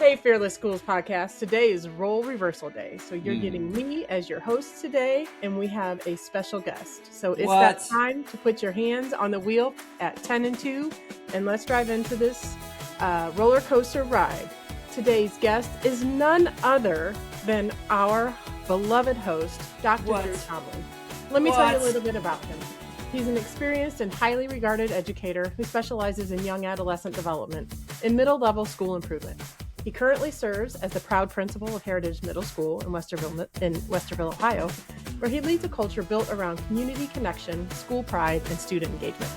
Hey, Fearless Schools podcast. Today is role reversal day. So you're getting me as your host today, and we have a special guest. So it's that time to put your hands on the wheel at 10 and 2, and let's drive into this roller coaster ride. Today's guest is none other than our beloved host, Dr. Dru Tomlin. Let me tell you a little bit about him. He's an experienced and highly regarded educator who specializes in young adolescent development and middle-level school improvement. He currently serves as the proud principal of Heritage Middle School in Westerville, Ohio, where he leads a culture built around community connection, school pride, and student engagement.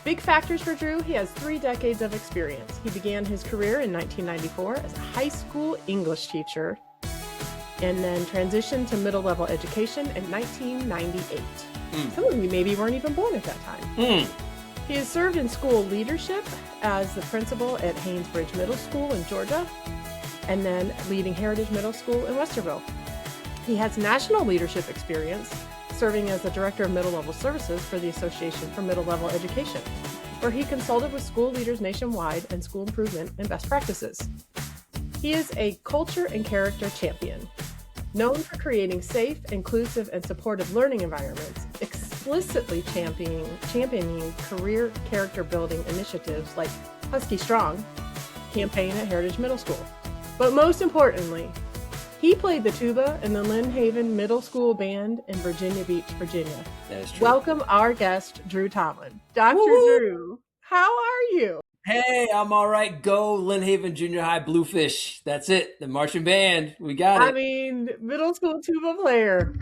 Big factors for Dru: he has 3 decades of experience. He began his career in 1994 as a high school English teacher and then transitioned to middle-level education in 1998. Some of you maybe weren't even born at that time. He has served in school leadership as the principal at Haynesbridge Middle School in Georgia, and then leading Heritage Middle School in Westerville. He has national leadership experience, serving as the Director of Middle Level Services for the Association for Middle Level Education, where he consulted with school leaders nationwide and school improvement and best practices. He is a culture and character champion, known for creating safe, inclusive, and supportive learning environments, explicitly championing career character building initiatives like Husky Strong campaign at Heritage Middle School. But most importantly, he played the tuba in the Lynn Haven Middle School Band in Virginia Beach, Virginia. That is true. Welcome our guest, Dru Tomlin. Dr. Dru, how are you? Hey, I'm all right. Go Lynn Haven Junior High Bluefish. That's it. The marching band. We got it. I mean, middle school tuba player.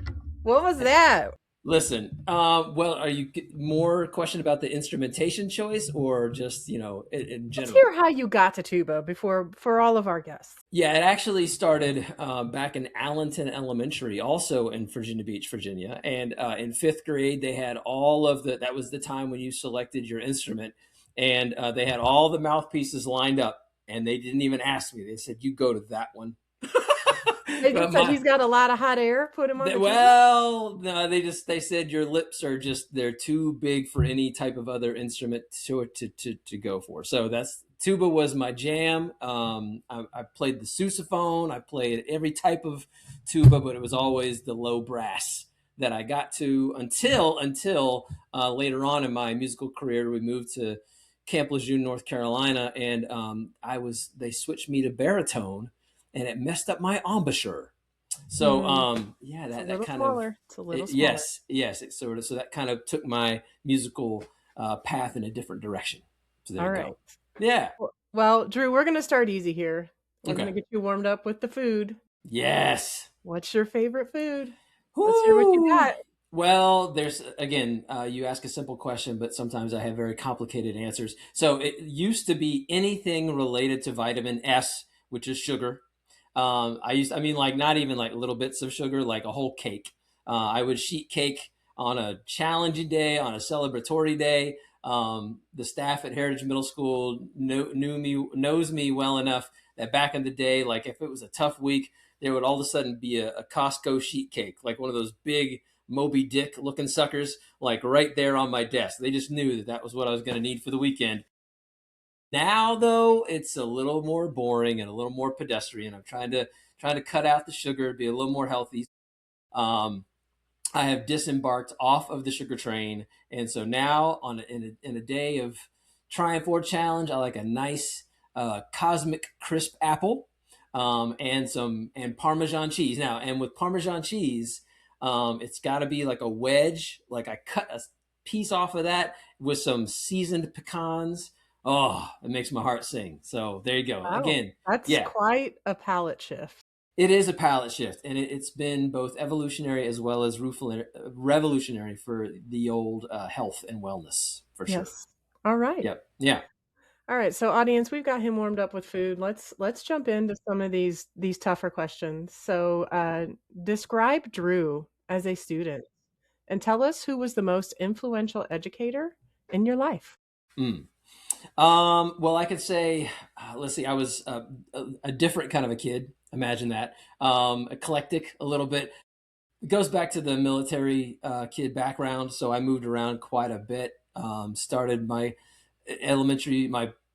What was that? Listen, well, are you more question about the instrumentation choice or just, in general? Let's hear how you got to tuba for all of our guests. Yeah, it actually started back in Allenton Elementary, also in Virginia Beach, Virginia. And in 5th grade, they had that was the time when you selected your instrument. And they had all the mouthpieces lined up, and they didn't even ask me. They said, "You go to that one." They just said he's got a lot of hot air. Put him on the Well, no, they said your lips are they're too big for any type of other instrument to go for. So tuba was my jam. I played the sousaphone. I played every type of tuba, but it was always the low brass that I got to until later on in my musical career. We moved to Camp Lejeune, North Carolina, and they switched me to baritone, and it messed up my embouchure. So that kind smaller. of it's a little smaller. Yes, it sort of, so that kind of took my musical path in a different direction. So there you go. Yeah. Well, Dru, we're going to start easy here. We're going to get you warmed up with the food. Yes. What's your favorite food? Let's hear what you got. Well, there's, again, you ask a simple question, but sometimes I have very complicated answers. So it used to be anything related to vitamin S, which is sugar. Not even like little bits of sugar, like a whole cake. I would sheet cake on a challenging day, on a celebratory day. The staff at Heritage Middle School knows me well enough that back in the day, like if it was a tough week, there would all of a sudden be a Costco sheet cake, like one of those big Moby Dick looking suckers, like right there on my desk. They just knew that was what I was going to need for the weekend. Now, though, it's a little more boring and a little more pedestrian. I'm trying to cut out the sugar, be a little more healthy. I have disembarked off of the sugar train, and so now in a day of Triumph or Challenge, I like a nice cosmic crisp apple and Parmesan cheese. Now, and with Parmesan cheese, it's got to be like a wedge. Like I cut a piece off of that with some seasoned pecans. Oh, it makes my heart sing. So there you go. Wow. Again, that's quite a palate shift. It is a palate shift, and it's been both evolutionary as well as revolutionary for the old health and wellness, for sure. Yes. All right. Yep. Yeah. All right. So, audience, we've got him warmed up with food. Let's jump into some of these tougher questions. So, describe Dru as a student, and tell us who was the most influential educator in your life. Well, I could say, let's see, I was a different kind of a kid. Imagine that. Eclectic a little bit. It goes back to the military kid background. So I moved around quite a bit. Started my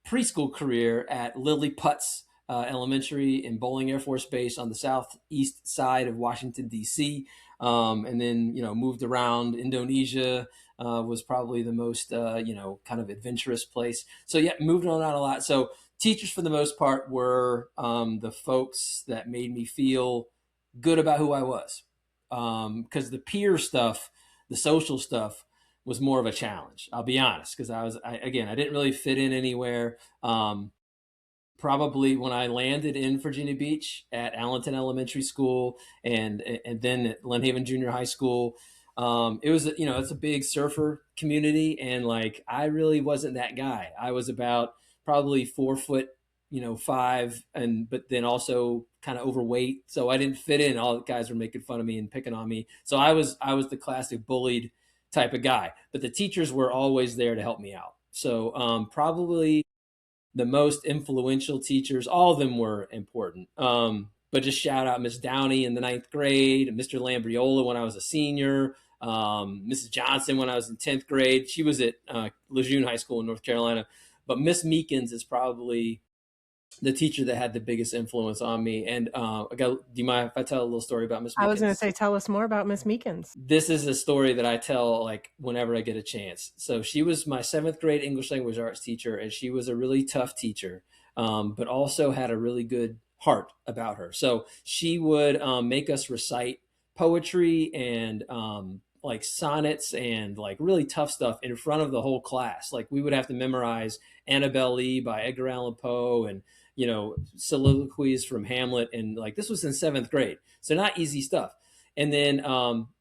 preschool career at Lily Putz Elementary in Bowling Air Force Base on the southeast side of Washington, D.C. And then, moved around. Indonesia was probably the most, kind of adventurous place. So, yeah, moved around a lot. So, teachers, for the most part, were the folks that made me feel good about who I was. Because the peer stuff, the social stuff, was more of a challenge. I'll be honest, because I didn't really fit in anywhere. Probably when I landed in Virginia Beach at Allenton Elementary School and then at Lynn Haven Junior High School, it was, it's a big surfer community, and like I really wasn't that guy. I was about probably 4 foot, 5, but then also kind of overweight, so I didn't fit in. All the guys were making fun of me and picking on me, so I was the classic bullied type of guy. But the teachers were always there to help me out. So probably the most influential teachers, all of them were important. But just shout out Miss Downey in the ninth grade, Mr. Lambriola when I was a senior, Mrs. Johnson when I was in 10th grade. She was at Lejeune High School in North Carolina. But Miss Meekins is probably the teacher that had the biggest influence on me. And do you mind if I tell a little story about Miss Meekins? I was going to say, tell us more about Miss Meekins. This is a story that I tell like whenever I get a chance. So she was my 7th grade English language arts teacher, and she was a really tough teacher, but also had a really good heart about her. So she would make us recite poetry and like sonnets and like really tough stuff in front of the whole class. Like we would have to memorize Annabel Lee by Edgar Allan Poe and soliloquies from Hamlet, and like this was in 7th grade, so not easy stuff. And then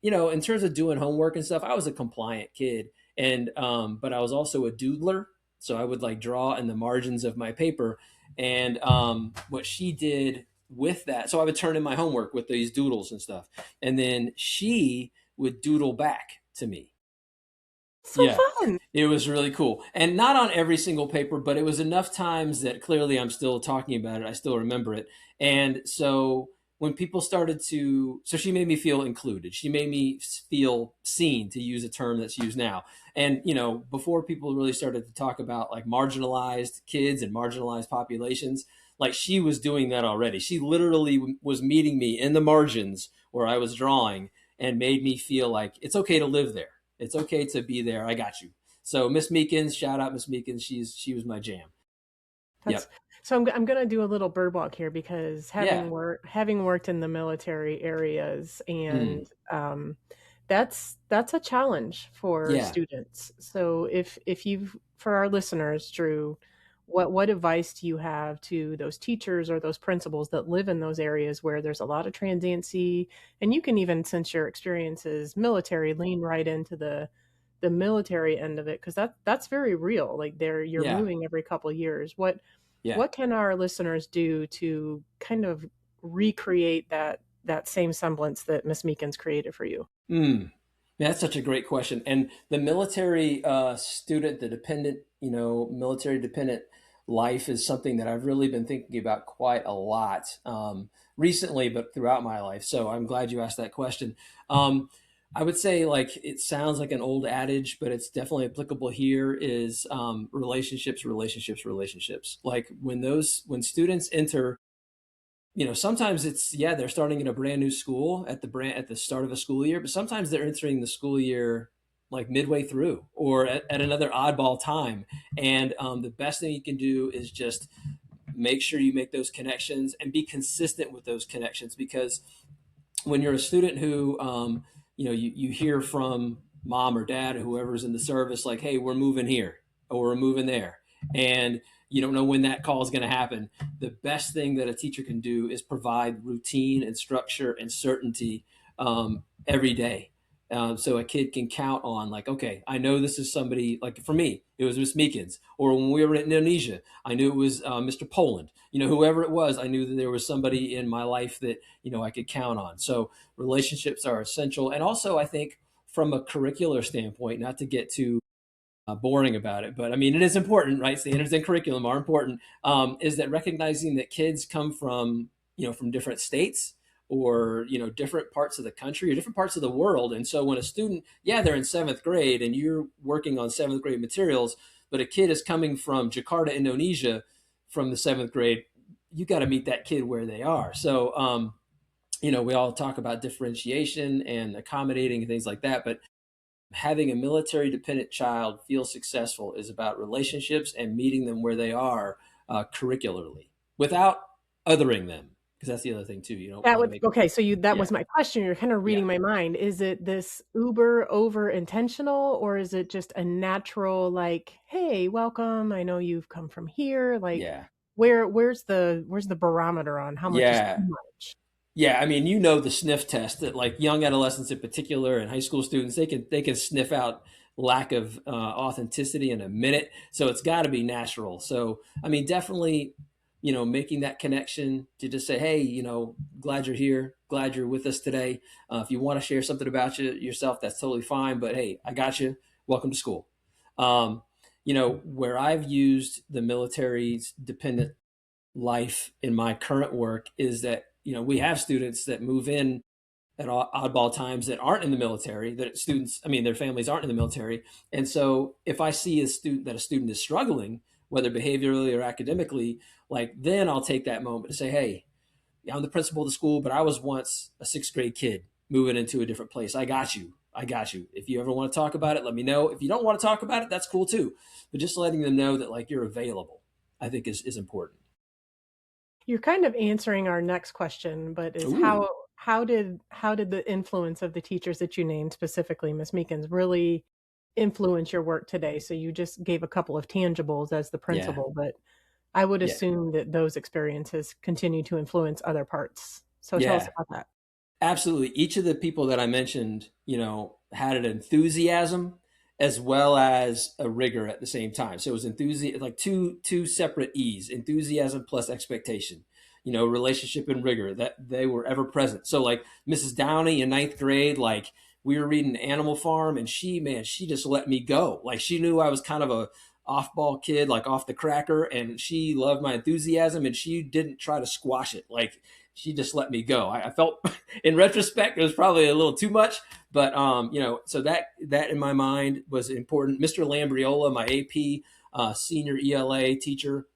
in terms of doing homework and stuff, I was a compliant kid, and but I was also a doodler, so I would like draw in the margins of my paper. And what she did with that, so I would turn in my homework with these doodles and stuff, and then she would doodle back to me. So fun. It was really cool. And not on every single paper, but it was enough times that clearly I'm still talking about it. I still remember it. And so when people started so she made me feel included. She made me feel seen, to use a term that's used now. And, before people really started to talk about like marginalized kids and marginalized populations, like she was doing that already. She literally was meeting me in the margins where I was drawing and made me feel like it's okay to live there. It's okay to be there. I got you. So Miss Meekins, shout out Miss Meekins. She was my jam. So I'm going to do a little bird walk here, because having worked in the military areas, and that's a challenge for students. So if you've, for our listeners, Dru, what advice do you have to those teachers or those principals that live in those areas where there's a lot of transiency, and you can even, since your experience is military, lean right into the military end of it, because that's very real. Like you're moving every couple of years. What can our listeners do to kind of recreate that same semblance that Miss Meekins created for you? That's such a great question. And the military student, the dependent, military dependent life is something that I've really been thinking about quite a lot recently, but throughout my life. So I'm glad you asked that question. I would say, like, it sounds like an old adage, but it's definitely applicable here, is relationships, relationships, relationships. Like when students enter, sometimes they're starting in a brand new school at the start of a school year, but sometimes they're entering the school year like midway through or at another oddball time. And the best thing you can do is just make sure you make those connections and be consistent with those connections, because when you're a student who, you hear from mom or dad or whoever's in the service, like, hey, we're moving here or we're moving there, and you don't know when that call is going to happen. The best thing that a teacher can do is provide routine and structure and certainty every day. So a kid can count on, like, okay, I know this is somebody, like for me, it was Miss Meekins, or when we were in Indonesia, I knew it was Mr. Poland, whoever it was, I knew that there was somebody in my life that, I could count on. So relationships are essential. And also I think from a curricular standpoint, not to get too boring about it, but I mean, it is important, right? Standards and curriculum are important. Is that recognizing that kids come from, from different states or, different parts of the country or different parts of the world. And so when a student, they're in 7th grade and you're working on 7th grade materials, but a kid is coming from Jakarta, Indonesia from the 7th grade, you got to meet that kid where they are. So, we all talk about differentiation and accommodating and things like that, but having a military dependent child feel successful is about relationships and meeting them where they are curricularly without othering them. Because that's the other thing too. You don't That want to was make, okay, so that yeah, was my question, you're kind of yeah, reading my mind. Is it this uber over intentional, or is it just a natural, like, "Hey, welcome, I know you've come from here," like, yeah, where's the barometer on how much is too yeah. much? Yeah, I mean, the sniff test that like young adolescents in particular and high school students, they can sniff out lack of authenticity in a minute. So it's got to be natural. So I mean, definitely, making that connection to just say, hey, glad you're here, glad you're with us today. If you want to share something about yourself, that's totally fine. But hey, I got you. Welcome to school. Um, where I've used the military's dependent life in my current work is that we have students that move in at oddball times that aren't in the military, that students, I mean, their families aren't in the military. And so if I see a student is struggling, whether behaviorally or academically, like then I'll take that moment to say, hey, I'm the principal of the school, but I was once a sixth grade kid moving into a different place. I got you. I got you. If you ever want to talk about it, let me know. If you don't want to talk about it, that's cool too. But just letting them know that like you're available, I think is important. You're kind of answering our next question, but is Ooh, how did the influence of the teachers that you named, specifically Miss Meekins, really influence your work today? So you just gave a couple of tangibles as the yeah, principal, but I would yeah. assume that those experiences continue to influence other parts. So tell us Yeah, about that. absolutely. Each of the people that I mentioned, had an enthusiasm as well as a rigor at the same time. So it was enthusiasm, like two separate E's: enthusiasm plus expectation. Relationship and rigor, that they were ever present. So like Mrs. Downey in ninth grade, like we were reading Animal Farm, and she just let me go. Like she knew I was kind of a off ball kid, like off the cracker, and she loved my enthusiasm, and she didn't try to squash it. Like she just let me go. I felt in retrospect it was probably a little too much, but so that in my mind was important. Mr. Lambriola, my AP senior ELA teacher,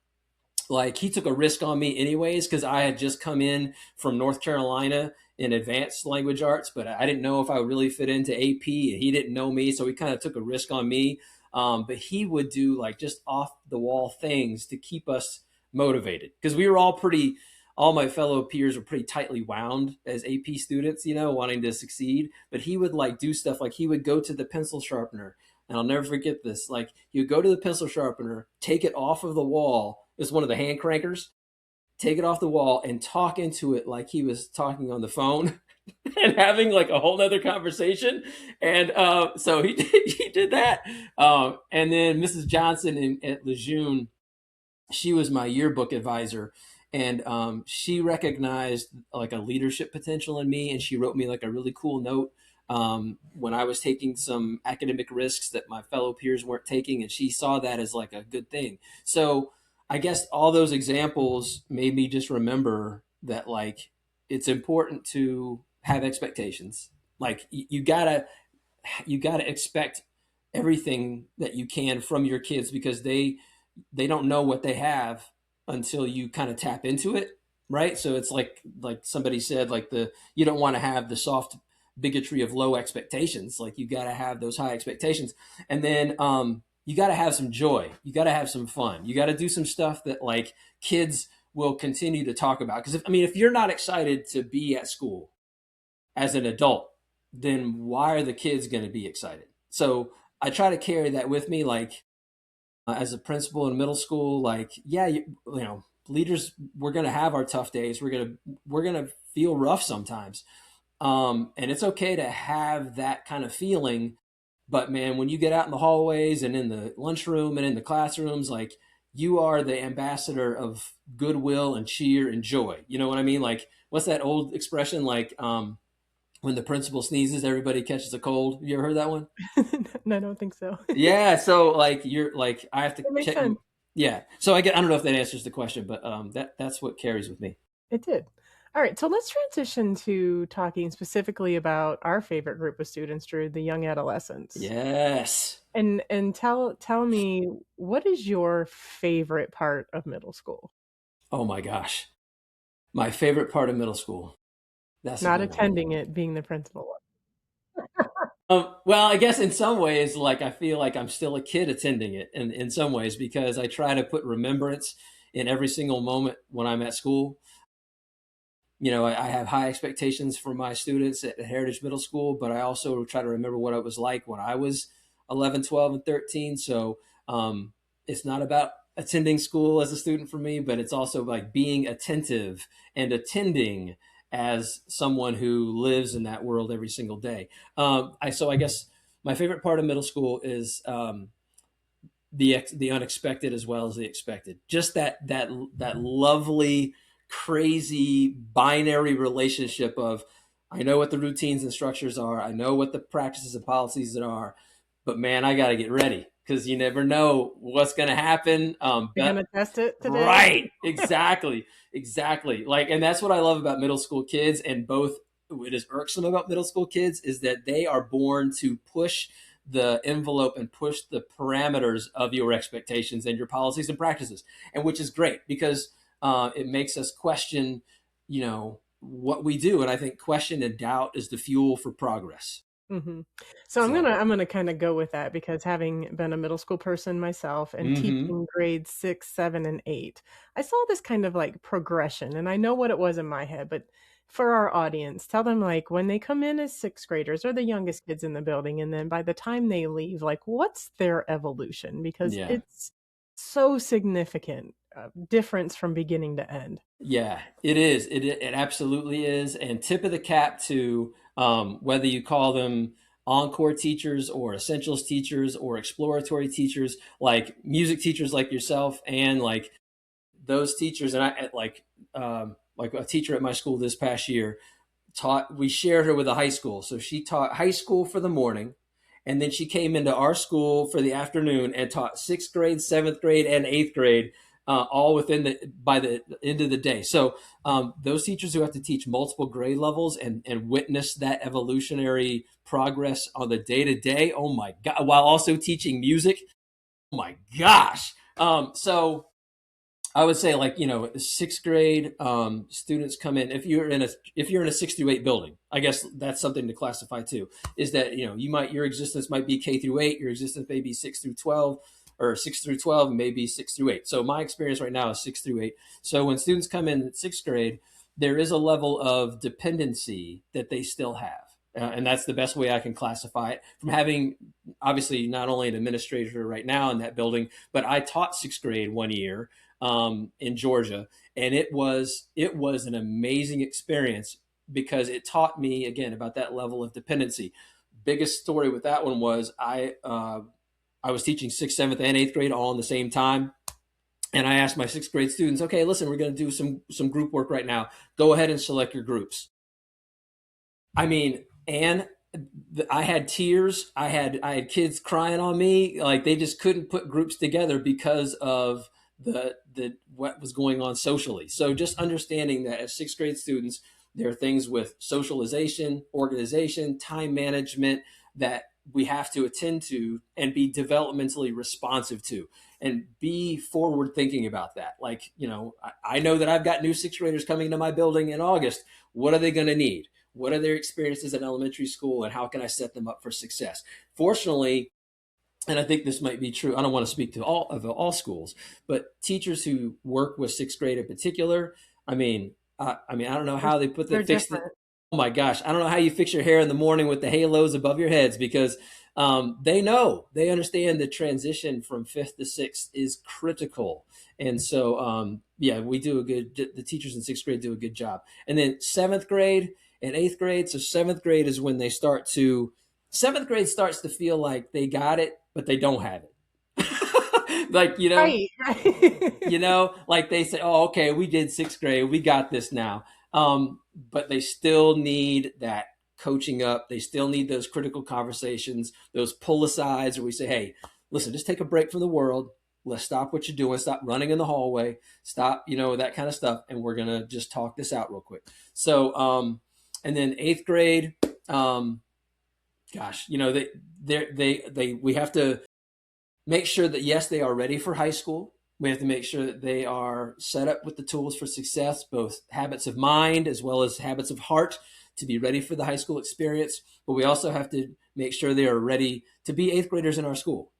like he took a risk on me anyways because I had just come in from North Carolina in advanced language arts, but I didn't know if I would really fit into AP, and he didn't know me, so he kind of took a risk on me. But he would do like just off the wall things to keep us motivated because we were all my fellow peers were pretty tightly wound as AP students, wanting to succeed. But he would like do stuff like he would go to the pencil sharpener, and I'll never forget this. Like you go to the pencil sharpener, take it off of the wall. It's one of the hand crankers. Take it off the wall and talk into it like he was talking on the phone and having like a whole nother conversation. And so he did that. And then Mrs. Johnson at Lejeune, she was my yearbook advisor, and she recognized like a leadership potential in me, and she wrote me like a really cool note when I was taking some academic risks that my fellow peers weren't taking, and she saw that as like a good thing. So I guess all those examples made me just remember that like it's important to have expectations. Like you gotta expect everything that you can from your kids because they don't know what they have until you kind of tap into it, right? So it's like somebody said, like the you don't want to have the soft bigotry of low expectations. Like you got to have those high expectations, and then you got to have some joy. You got to have some fun. You got to do some stuff that like kids will continue to talk about. Because if you're not excited to be at school as an adult, then why are the kids going to be excited? So I try to carry that with me, like as a principal in middle school, like yeah, leaders, we're gonna have our tough days. We're gonna feel rough sometimes, and it's okay to have that kind of feeling. But man, when you get out in the hallways and in the lunchroom and in the classrooms, like you are the ambassador of goodwill and cheer and joy. You know what I mean? Like what's that old expression? Like when the principal sneezes, everybody catches a cold. You ever heard that one? No, I don't think so. Yeah, so like you're like I have to It makes check. sense. Yeah, so I don't know if that answers the question, but that's what carries with me. It did. All right, so let's transition to talking specifically about our favorite group of students, Drew, the young adolescents. Yes. And tell me, what is your favorite part of middle school? Oh my gosh. My favorite part of middle school. That's a Not good one. attending it, being the principal. Well, I guess in some ways, like I feel like I'm still a kid attending it in some ways because I try to put remembrance in every single moment when I'm at school. I have high expectations for my students at Heritage Middle School, but I also try to remember what it was like when I was 11, 12, and 13. So it's not about attending school as a student for me, but it's also like being attentive and attending as someone who lives in that world every single day. I guess my favorite part of middle school is the unexpected as well as the expected. Just that lovely, crazy binary relationship of I know what the routines and structures are, I know what the practices and policies that are, but man, I got to get ready because you never know what's going to happen. You're But gonna test it today? right, exactly, exactly. Like, and that's what I love about middle school kids, and both. What is irksome about middle school kids is that they are born to push the envelope and push the parameters of your expectations and your policies and practices, and which is great because it makes us question, what we do. And I think question and doubt is the fuel for progress. Mhm. So I'm gonna So, I'm gonna kinda go with that because having been a middle school person myself and mm-hmm. teaching grades 6, 7, and 8, I saw this kind of, like, progression, and I know what it was in my head, but for our audience, tell them, like, when they come in as 6th graders, or the youngest kids in the building, and then by the time they leave, like, what's their evolution? Because Yeah. it's so significant, difference from beginning to end. Yeah, it is. It absolutely is. And tip of the cap to whether you call them encore teachers or essentials teachers or exploratory teachers, like music teachers like yourself, and like those teachers. And like a teacher at my school this past year taught. We shared her with a high school, so she taught high school for the morning, and then she came into our school for the afternoon and taught sixth grade, seventh grade, and eighth grade, all within by the end of the day. So those teachers who have to teach multiple grade levels and witness that evolutionary progress on the day to day, oh my god, while also teaching music, oh my gosh. So I would say, like, sixth grade students come in. If you're in a 6 through 8 building, I guess that's something to classify too. Is that your existence might be K through 8, your existence may be 6 through 12, or 6 through 12, maybe 6 through 8. So my experience right now is 6 through 8. So when students come in sixth grade, there is a level of dependency that they still have. And that's the best way I can classify it. From having obviously not only an administrator right now in that building, but I taught sixth grade one year in Georgia, and it was an amazing experience because it taught me again about that level of dependency. Biggest story with that one was I was teaching sixth, seventh, and eighth grade all in the same time. And I asked my sixth grade students, okay, listen, we're going to do some group work right now. Go ahead and select your groups. I mean, and I had tears. I had kids crying on me, like they just couldn't put groups together because of the what was going on socially. So just understanding that as sixth grade students, there are things with socialization, organization, time management that we have to attend to and be developmentally responsive to and be forward thinking about that. Like, I know that I've got new sixth graders coming into my building in August. What are they going to need? What are their experiences in elementary school, and how can I set them up for success? Fortunately, and I think this might be true, I don't want to speak to all schools, but teachers who work with sixth grade in particular, I don't know They're how they put the they're fix the. different. Oh my gosh, I don't know how you fix your hair in the morning with the halos above your heads because they understand the transition from fifth to sixth is critical, and so yeah, the teachers in sixth grade do a good job, and then seventh grade and eighth grade. So seventh grade is when seventh grade starts to feel like they got it, but they don't have it. Like, Right, right. like they say, oh, okay, we did sixth grade, we got this now. But they still need that coaching up. They still need those critical conversations, those pull asides where we say, hey, listen, just take a break from the world. Let's stop what you're doing. Stop running in the hallway. Stop, that kind of stuff. And we're going to just talk this out real quick. So, and then eighth grade, gosh, we have to make sure that yes, they are ready for high school. We have to make sure that they are set up with the tools for success, both habits of mind as well as habits of heart, to be ready for the high school experience. But we also have to make sure they are ready to be eighth graders in our school.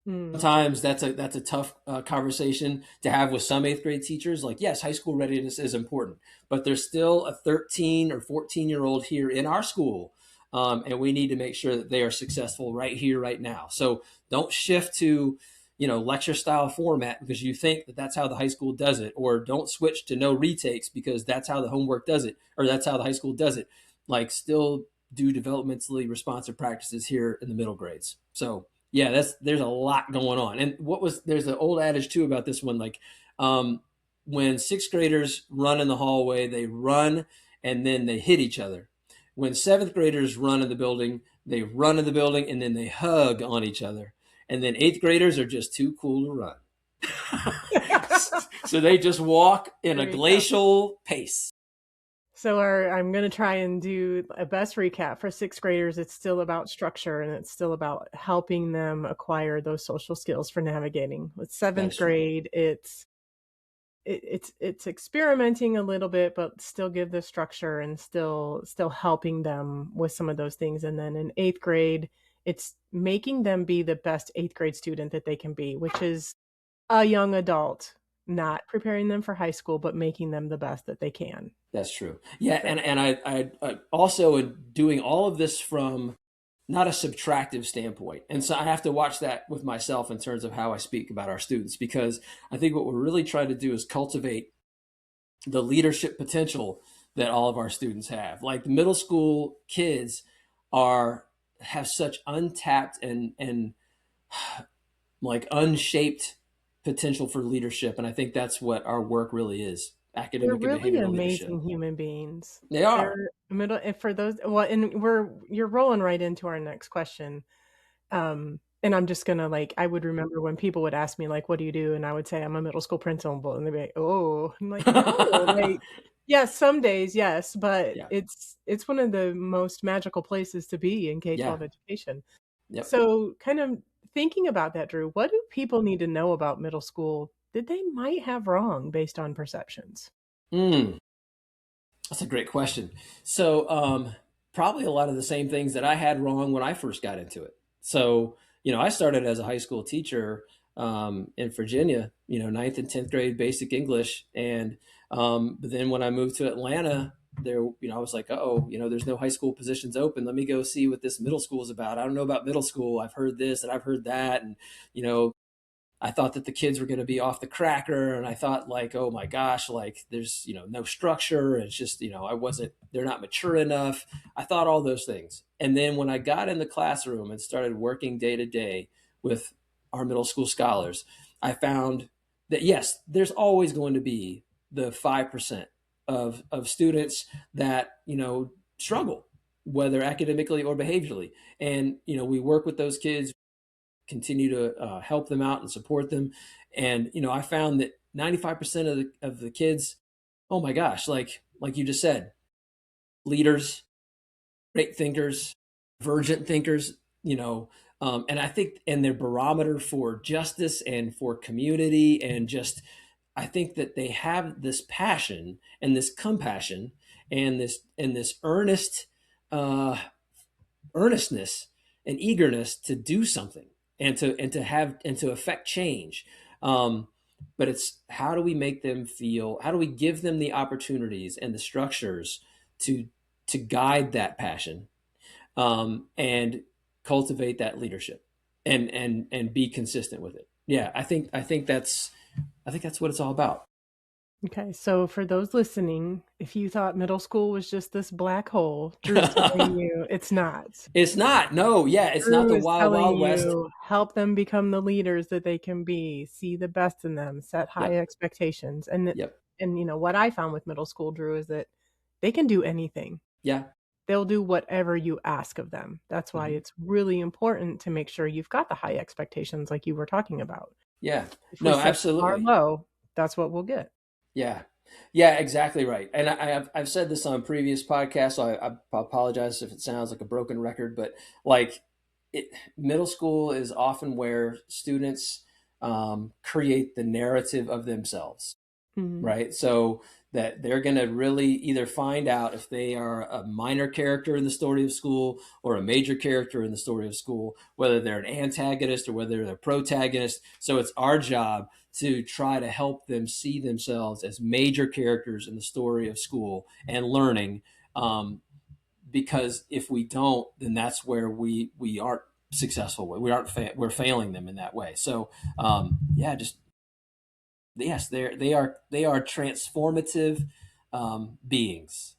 Sometimes that's a tough conversation to have with some eighth grade teachers. Like, yes, high school readiness is important, but there's still a 13 or 14-year-old here in our school, and we need to make sure that they are successful right here, right now. So don't shift to, lecture style format because you think that that's how the high school does it, or don't switch to no retakes because that's how the homework does it, or that's how the high school does it. Like, still do developmentally responsive practices here in the middle grades. So yeah, there's a lot going on. And there's an old adage too about this one, like, when sixth graders run in the hallway, they run and then they hit each other. When seventh graders run in the building, they run in the building and then they hug on each other. And then eighth graders are just too cool to run. So they just walk in a glacial pace. So I'm going to try and do a best recap for sixth graders. It's still about structure, and it's still about helping them acquire those social skills for navigating. With seventh grade, it's experimenting a little bit, but still give the structure and still helping them with some of those things. And then in eighth grade, it's making them be the best eighth grade student that they can be, which is a young adult, not preparing them for high school, but making them the best that they can. That's true. Yeah. And I also doing all of this from not a subtractive standpoint. And so I have to watch that with myself in terms of how I speak about our students, because I think what we're really trying to do is cultivate the leadership potential that all of our students have. Like, the middle school kids have such untapped and like unshaped potential for leadership. And I think that's what our work really is. Academic They're and really behavioral amazing leadership. human beings. They are. And for those, well, and you're rolling right into our next question. And I'm just gonna, like, I would remember when people would ask me, like, what do you do? And I would say, I'm a middle school principal, and they'd be like, oh, I'm like, no, like, yes, some days, yes, but Yeah. it's one of the most magical places to be in K-12 education. Yep. So kind of thinking about that, Dru, what do people need to know about middle school that they might have wrong based on perceptions? That's a great question. So probably a lot of the same things that I had wrong when I first got into it. So, I started as a high school teacher in Virginia, ninth and 10th grade basic English. And but then when I moved to Atlanta, there, I was like, oh, there's no high school positions open. Let me go see what this middle school is about. I don't know about middle school. I've heard this and I've heard that. And, I thought that the kids were going to be off the cracker, and I thought, like, oh my gosh, like, there's, no structure. It's just, they're not mature enough. I thought all those things. And then when I got in the classroom and started working day to day with our middle school scholars, I found that, yes, there's always going to be the 5% of students that, struggle, whether academically or behaviorally. And, we work with those kids, continue to help them out and support them. And, I found that 95% of the kids, oh my gosh, like you just said, leaders, great thinkers, divergent thinkers, and I think, and their barometer for justice and for community, and just, I think that they have this passion and this compassion and this earnestness and eagerness to do something and to affect change. But it's, how do we make them feel? How do we give them the opportunities and the structures to guide that passion, and cultivate that leadership, and be consistent with it? Yeah, I think that's what it's all about. Okay, so for those listening, if you thought middle school was just this black hole, Dru's telling you it's not. It's not. No, yeah, it's not the wild, wild west. Help them become the leaders that they can be, see the best in them, set high expectations. And what I found with middle school, Dru, is that they can do anything. Yeah. They'll do whatever you ask of them. That's why it's really important to make sure you've got the high expectations like you were talking about. Yeah. If we set the bar low, that's what we'll get. Yeah. Yeah, exactly right. And I've said this on previous podcasts, so I apologize if it sounds like a broken record, but like, middle school is often where students create the narrative of themselves, Mm-hmm. right? So that they're going to really either find out if they are a minor character in the story of school or a major character in the story of school, whether they're an antagonist or whether they're a protagonist. So it's our job to try to help them see themselves as major characters in the story of school and learning. Because if we don't, then that's where we aren't successful. We're failing them in that way. So yeah, just yes, they are transformative beings,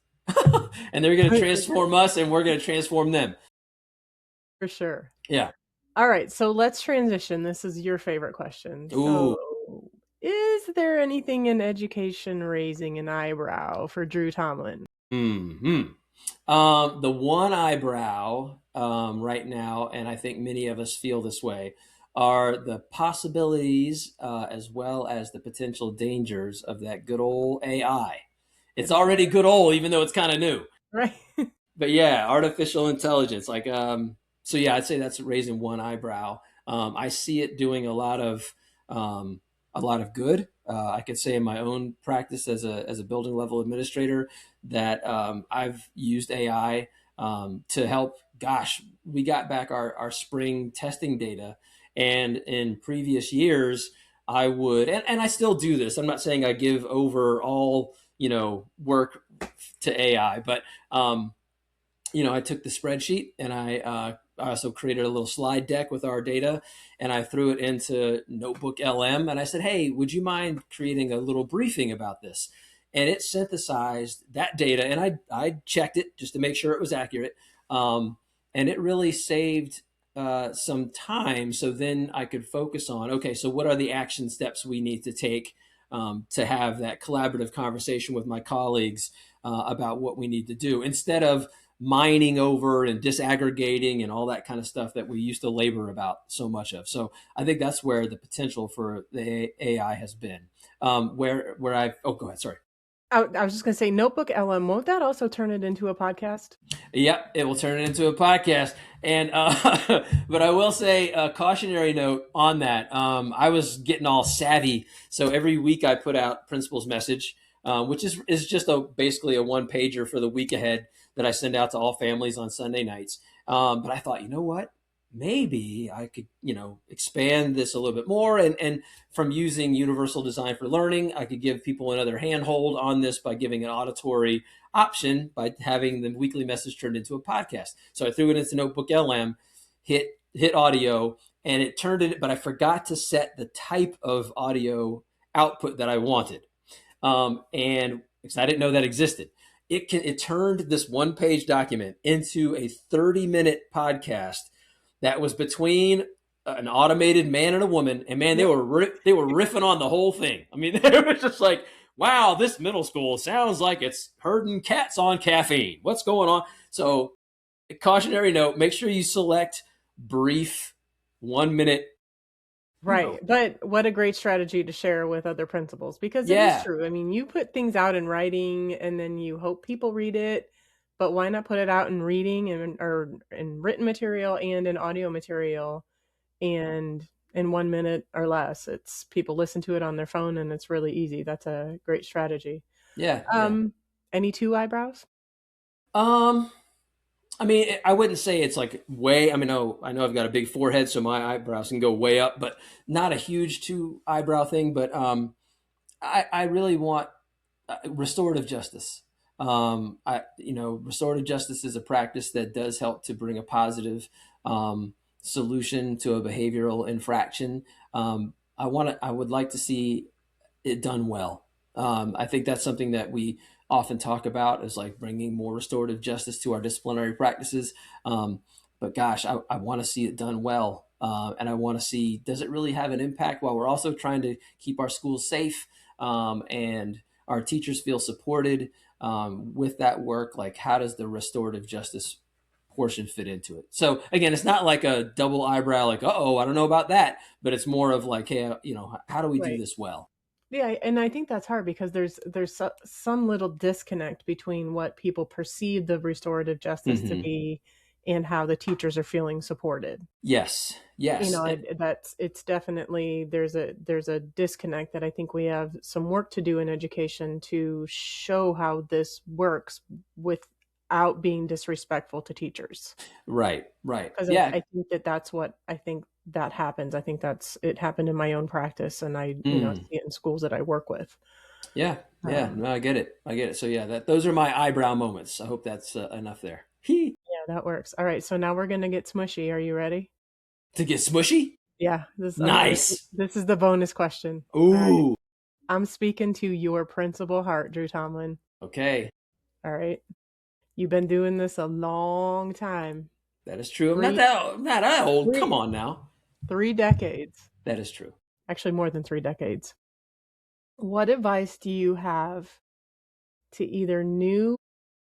and they're going to For sure. transform us, and we're going to transform them. For sure. Yeah. All right, so let's transition. This is your favorite question. So, Ooh. is there anything in education raising an eyebrow for Dru Tomlin? Hmm. The one eyebrow right now, and I think many of us feel this way, are the possibilities as well as the potential dangers of that good old AI. It's already good old, even though it's kind of new. Right. But yeah, artificial intelligence. So yeah, I'd say that's raising one eyebrow. I see it doing um, a lot of good. I could say in my own practice as a building level administrator that I've used AI to help. Gosh, we got back our spring testing data, and in previous years, I would, and I still do this. I'm not saying I give over all work to AI, but I took the spreadsheet and I also created a little slide deck with our data, and I threw it into Notebook LM, and I said, "Hey, would you mind creating a little briefing about this?" And it synthesized that data, and I checked it just to make sure it was accurate, and it really saved some time. So then I could focus on, okay, so what are the action steps we need to take to have that collaborative conversation with my colleagues about what we need to do, instead of mining over and disaggregating and all that kind of stuff that we used to labor about so much of. So I think that's where the potential for the AI has been. Where I go ahead, sorry. I was just going to say, Notebook LM, won't that also turn it into a podcast? Yep, it will turn it into a podcast. And but I will say a cautionary note on that. I was getting all savvy, so every week I put out principal's message, which is just basically a one pager for the week ahead that I send out to all families on Sunday nights. But I thought, you know what? Maybe I could, expand this a little bit more, and from using universal design for learning, I could give people another handhold on this by giving an auditory option by having the weekly message turned into a podcast. So I threw it into Notebook LM, hit audio, and it turned it, but I forgot to set the type of audio output that I wanted. And because I didn't know that existed, it turned this one page document into a 30-minute podcast that was between an automated man and a woman, and man, they were riffing on the whole thing. I mean, it was just like, wow, this middle school sounds like it's herding cats on caffeine. What's going on? So, a cautionary note: make sure you select brief, 1 minute. Right. But what a great strategy to share with other principals, because it is Yeah, true. I mean, you put things out in writing and then you hope people read it, but why not put it out in reading and or in written material and in audio material, and in 1 minute or less, it's people listen to it on their phone and it's really easy. That's a great strategy. yeah. Um, any two eyebrows? Um, I mean, I wouldn't say it's like way. I mean, I know I've got a big forehead, so my eyebrows can go way up, but not a huge two eyebrow thing. But I really want restorative justice. Restorative justice is a practice that does help to bring a positive solution to a behavioral infraction. I would like to see it done well. I think that's something that we often talk about, is like bringing more restorative justice to our disciplinary practices. But gosh, I want to see it done well. And I want to see, does it really have an impact while we're also trying to keep our schools safe, and our teachers feel supported with that work? Like, how does the restorative justice portion fit into it? So again, it's not like a double eyebrow, like, oh, I don't know about that, but it's more of like, hey, how do we do Right. this well? Yeah, and I think that's hard because some little disconnect between what people perceive the restorative justice to Hmm. be and how the teachers are feeling supported. Yes. Yes. It's definitely, there's a disconnect that I think we have some work to do in education to show how this works without being disrespectful to teachers. Right. Right. Because Yeah. I think that's what I think that happens. I think it happened in my own practice, and I Mm. see it in schools that I work with. Yeah. Yeah. Um, No, I get it. I get it. So yeah, those are my eyebrow moments. I hope that's enough there. yeah, that works. All right, so now we're gonna get smushy. Are you ready? To get smushy. Yeah, Nice. this is the bonus question. All right, Ooh. I'm speaking to your principal heart, Dru Tomlin. Okay. All right, you've been doing this a long time. That is true. Three, I'm not that old. Come three, on now. 3 decades. That is true. Actually, more than 3 decades. What advice do you have to either new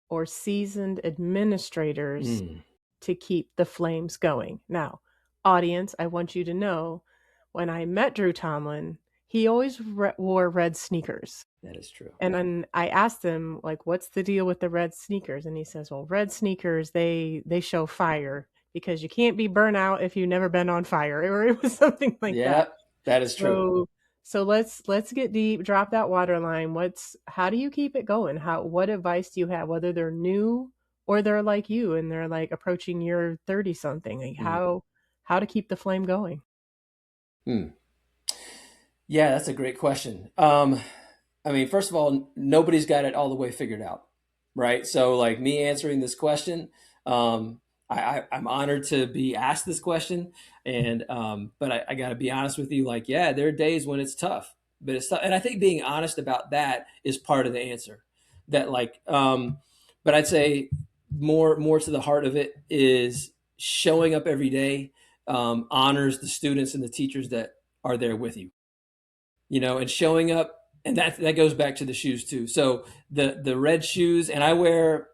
or seasoned administrators Mm. to keep the flames going? Now, audience, I want you to know when I met Dru Tomlin, he always wore red sneakers. That is true. And then I asked him, like, what's the deal with the red sneakers? And he says, well, red sneakers, they show fire because you can't be burnt out if you've never been on fire, or it was something like Yeah, that. that is true. So let's get deep, drop that water line. How do you keep it going? What advice do you have, whether they're new or they're like you and they're like approaching your 30 something? Like Mm. how to keep the flame going? Mm. Yeah, that's a great question. I mean, first of all, nobody's got it all the way figured out, right? So, like me answering this question, um, I'm honored to be asked this question, and but I got to be honest with you. Like, yeah, there are days when it's tough, but it's tough, and I think being honest about that is part of the answer. That like, but I'd say more to the heart of it is showing up every day honors the students and the teachers that are there with you, and showing up, and that goes back to the shoes too. So the red shoes, and I wear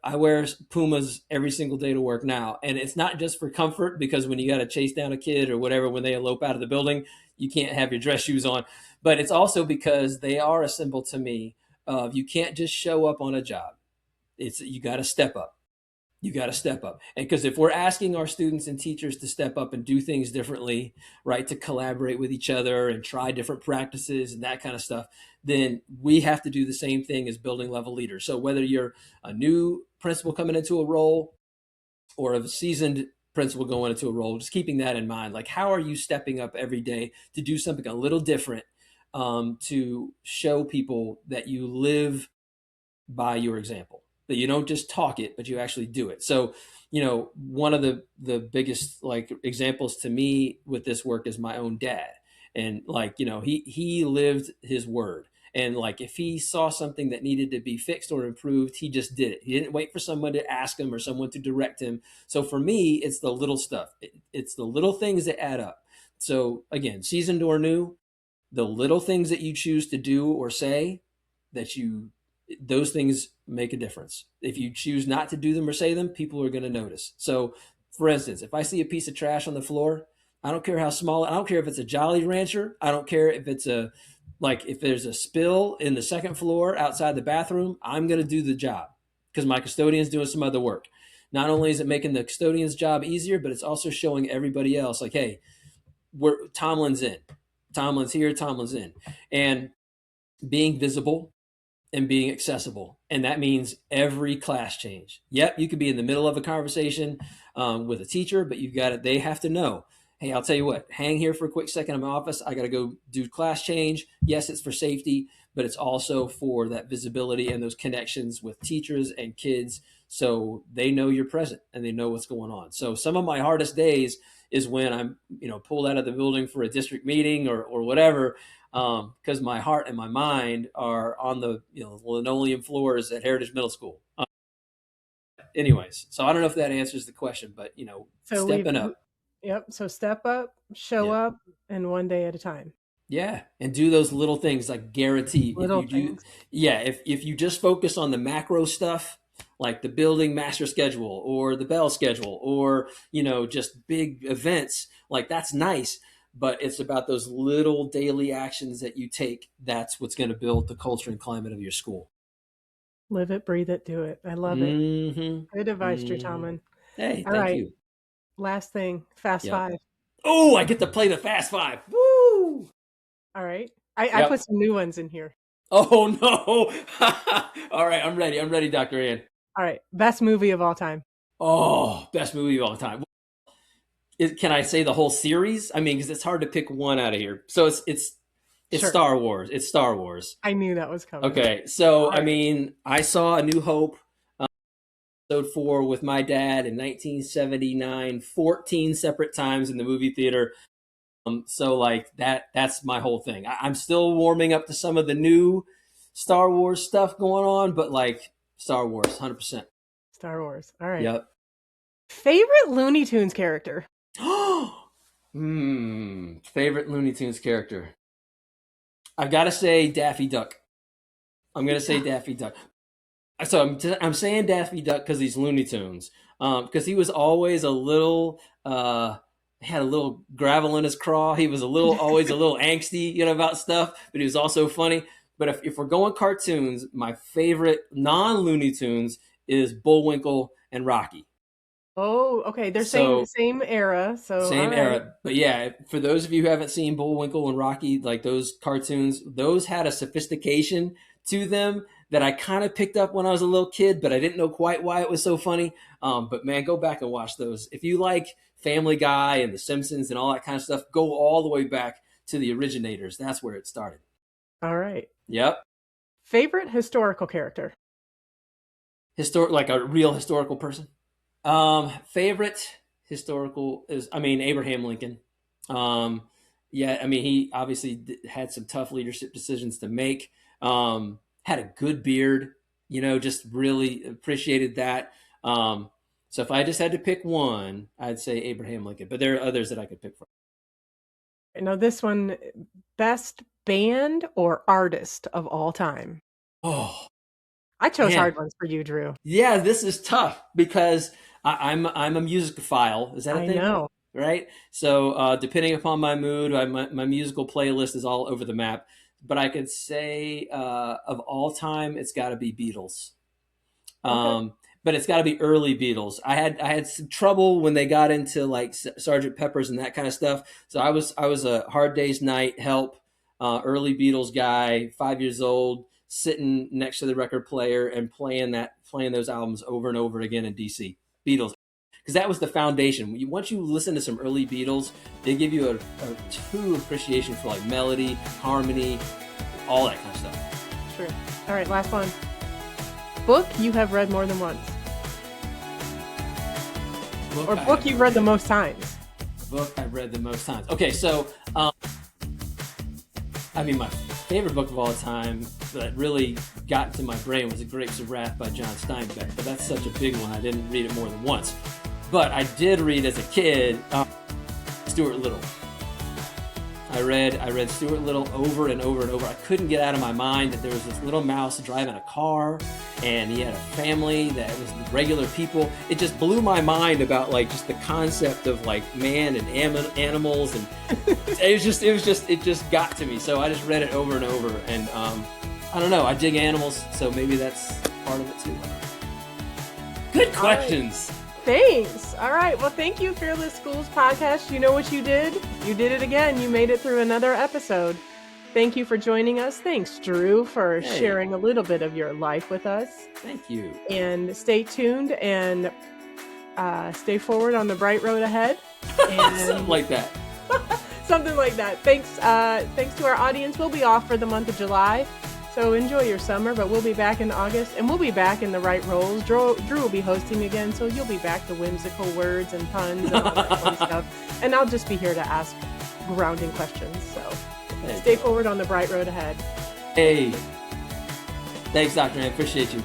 Pumas every single day to work now, and it's not just for comfort because when you got to chase down a kid or whatever when they elope out of the building, you can't have your dress shoes on, but it's also because they are a symbol to me of you can't just show up on a job. It's you got to step up. You got to step up. And because if we're asking our students and teachers to step up and do things differently, right, to collaborate with each other and try different practices and that kind of stuff, then we have to do the same thing as building level leaders. So whether you're a new principal coming into a role or a seasoned principal going into a role, just keeping that in mind. Like, how are you stepping up every day to do something a little different, to show people that you live by your example, that you don't just talk it but you actually do it. So one of the biggest like examples to me with this work is my own dad. And like he lived his word, and like if he saw something that needed to be fixed or improved, he just did it. He didn't wait for someone to ask him or someone to direct him. So for me, it's the little stuff. It's the little things that add up. So again, seasoned or new, the little things that you choose to do or say, that you those things make a difference. If you choose not to do them or say them, people are going to notice. So for instance, if I see a piece of trash on the floor, I don't care how small, I don't care if it's a Jolly Rancher, I don't care if it's if there's a spill in the second floor outside the bathroom, I'm going to do the job because my custodian's doing some other work. Not only is it making the custodian's job easier, but it's also showing everybody else like, hey, Tomlin's in. Tomlin's here, Tomlin's in. And being visible and being accessible. And that means every class change. Yep, you could be in the middle of a conversation with a teacher, but you've got it. They have to know, hey, I'll tell you what, hang here for a quick second in my office. I got to go do class change. Yes, it's for safety, but it's also for that visibility and those connections with teachers and kids so they know you're present and they know what's going on. So some of my hardest days is when I'm, pulled out of the building for a district meeting or whatever, because my heart and my mind are on the linoleum floors at Heritage Middle School. Anyways, so I don't know if that answers the question, but So stepping up. Yep. So step up, show Yeah. up, and one day at a time. Yeah, and do those little things. Like guarantee if Little you do, things. yeah, if you just focus on the macro stuff, like the building master schedule or the bell schedule or just big events, like that's nice, but it's about those little daily actions that you take. That's what's going to build the culture and climate of your school. Live it, breathe it, do it. I love it. Mm-hmm. Good advice, Drew Mm-hmm. Tomlin. Hey, All thank right. you. Last thing, Fast Yep. Five. Oh, I get to play the Fast Five. Woo! All right. I put Yep. some new ones in here. Oh no! All right, I'm ready. I'm ready, Dr. Ann. All right. Best movie of all time. Oh, best movie of all time. Can I say the whole series? I mean, because it's hard to pick one out of here. So it's Sure. Star Wars. It's Star Wars. I knew that was coming. Okay, so All I right. mean, I saw A New Hope, episode 4 with my dad in 1979, 14 separate times in the movie theater. So like that's my whole thing. I'm still warming up to some of the new Star Wars stuff going on, but like Star Wars, 100%. Star Wars. All right. Yep. Favorite Looney Tunes character? Favorite Looney Tunes character. I've got to say Daffy Duck. I'm gonna say Daffy Duck. So I'm saying Daffy Duck because he's Looney Tunes. Because he was always a little had a little gravel in his craw. He was always a little angsty, about stuff, but he was also funny. But if we're going cartoons, my favorite non Looney Tunes is Bullwinkle and Rocky. Oh, okay. They're So same era. So all same right. era. But yeah, for those of you who haven't seen Bullwinkle and Rocky, like those cartoons, those had a sophistication to them that I kind of picked up when I was a little kid, but I didn't know quite why it was so funny. But man, go back and watch those. If you like Family Guy and The Simpsons and all that kind of stuff, go all the way back to the originators. That's where it started. All right. Yep. Favorite historical character? Like a real historical person. Favorite historical is, Abraham Lincoln. Yeah, he obviously had some tough leadership decisions to make. Had a good beard, just really appreciated that. So if I just had to pick one, I'd say Abraham Lincoln, but there are others that I could pick from. Now this one, best band or artist of all time? Oh, I chose man. hard ones for you, Drew. Yeah, this is tough because I'm a musicophile. Is that a I thing? know. Right? So depending upon my mood, my musical playlist is all over the map. But I could say of all time, it's got to be Beatles. Okay. But it's got to be early Beatles. I had some trouble when they got into like Sergeant Pepper's and that kind of stuff. So I was a Hard Day's Night, Help, early Beatles guy, 5 years old, sitting next to the record player and playing those albums over and over again in DC. Beatles, because that was the foundation. Once you listen to some early Beatles, they give you a true appreciation for like melody, harmony, all that kind of stuff. True. All right, last one. Book you have read more than once. Book you've read the most times. Book I've read the most times. Okay, so my favorite book of all time that really got into my brain was The Grapes of Wrath by John Steinbeck, but that's such a big one. I didn't read it more than once. But I did read as a kid Stuart Little. I read Stuart Little over and over and over. I couldn't get out of my mind that there was this little mouse driving a car and he had a family that was regular people. It just blew my mind about like just the concept of like man and animals, and it just got to me. So I just read it over and over, and I don't know, I dig animals, so maybe that's part of it too. Good questions. Thanks. All right. Well, thank you, Fearless Schools Podcast. You know what you did? You did it again. You made it through another episode. Thank you for joining us. Thanks, Drew, for sharing a little bit of your life with us. Thank you. And stay tuned and stay forward on the bright road ahead. And something like that. Something like that. Thanks to our audience. We'll be off for the month of July. So enjoy your summer, but we'll be back in August, and we'll be back in the right roles. Drew will be hosting again, so you'll be back to whimsical words and puns and all that fun stuff. And I'll just be here to ask grounding questions. So stay forward on the bright road ahead. Hey, thanks, Dr. Ann. Appreciate you.